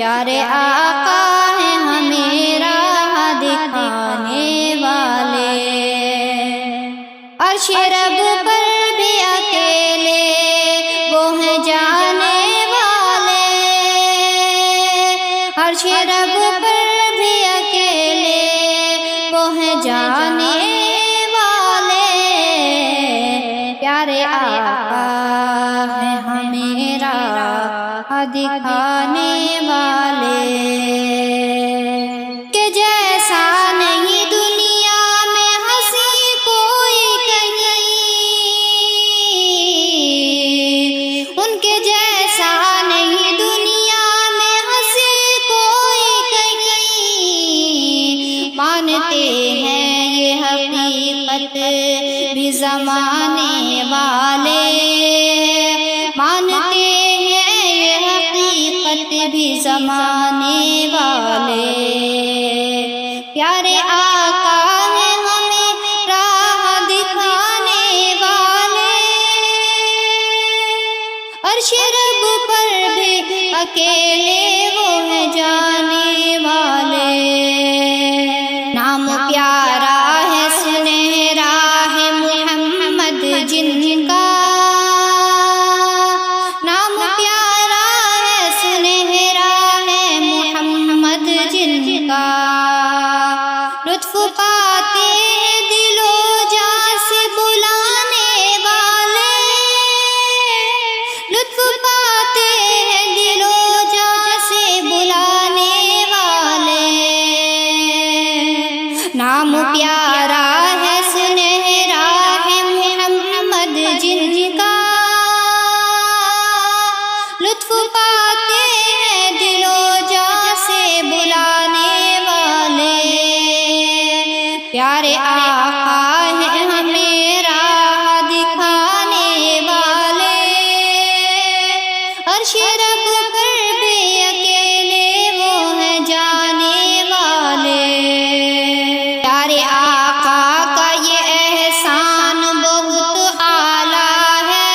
پیارے آقا ہیں ہمیں راہ دکھانے والے، عرش رب پر بھی اکیلے وہ ہیں جانے والے، عرش رب پر بھی اکیلے وہ ہیں جانے والے، پیارے آقا ہیں ہمیں راہ دکھانے والے، کہ جیسا نہیں دنیا میں ہنسی کوئی کہیں، ان کے جیسا نہیں دنیا میں ہنسی کوئی کہیں، مانتے ہیں یہ حقیقت بھی زمانے والے، مانتے ہیں یہ حقیقت بھی زمانے والے، پیارے آقا ہیں ہمیں راہ دکھانے والے، عرش رب پر بھی اکیلے وہ ہیں جانے والے، نام پیارا ہے سنہرا ہے محمد جن کا، نام پیارا ہے سنہرا ہے محمد جن کا، لطف پاتے ہیں دل و جاں سے بلانے والے، لطف پاتے ہیں دل و جاں سے بلانے والے، نام پیارا ہے سنہرا ہے محمد جن کا، لطف پاتے ہیں دل و جاں سے بلانے والے، پیارے آقا ہیں ہمیں راہ دکھانے والے، عرش رب پر بھی اکیلے وہ ہیں جانے والے، پیارے آقا کا یہ احسان بہت اعلیٰ ہے،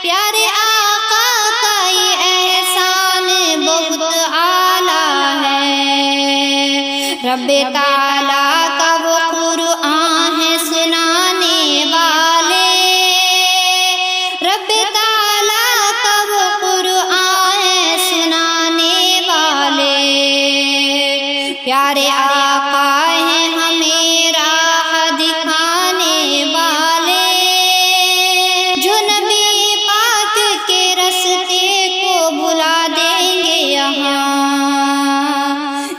پیارے آقا کا یہ احسان بہت اعلیٰ ہے، رب تعالیٰ کا وہ قرآن ہے سنانے والے، رب تعالیٰ کا وہ قرآن ہے سنانے والے، پیارے آقا ہیں ہمیں راہ دکھانے والے، جو نبی پاک کے رستے کو بلا دیں گے یہاں،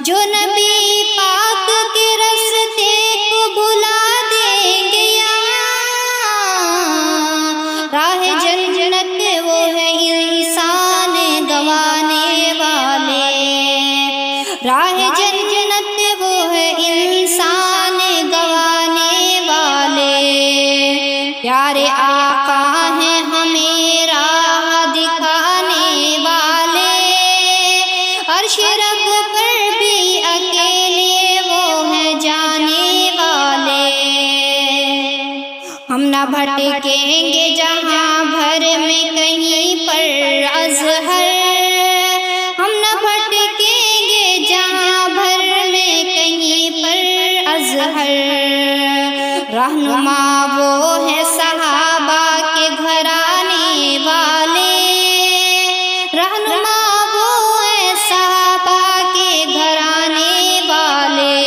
جو نبی پاک کے رستے کو بلا دیں گے یہاں، راہ جنت وہ ہے انسان گوانے والے، راہ جنت وہ ہے انسان گوانے والے، پیارے آقا ہیں ہمیں راہ دکھانے والے، عرش رب پر بھی اکیلے وہ ہیں جانے والے، ہم نہ بھٹکیں گے جہاں بھر میں کہیں پر اظہر، ہم نہ بھٹکیں گے جہاں بھر میں کہیں پر اظہر، رہنما وہ ہے صحابہ کے گھرانے والے، رہنما وہ ہے صحابہ کے گھرانے والے،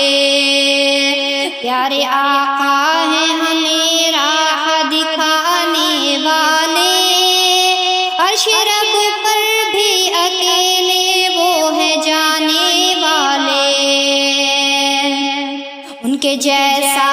پیارے آقا ہیں ہمیں راہ دکھانے والے، عرش رب پر بھی اکیلے وہ ہیں جانے والے، ان کے جیسا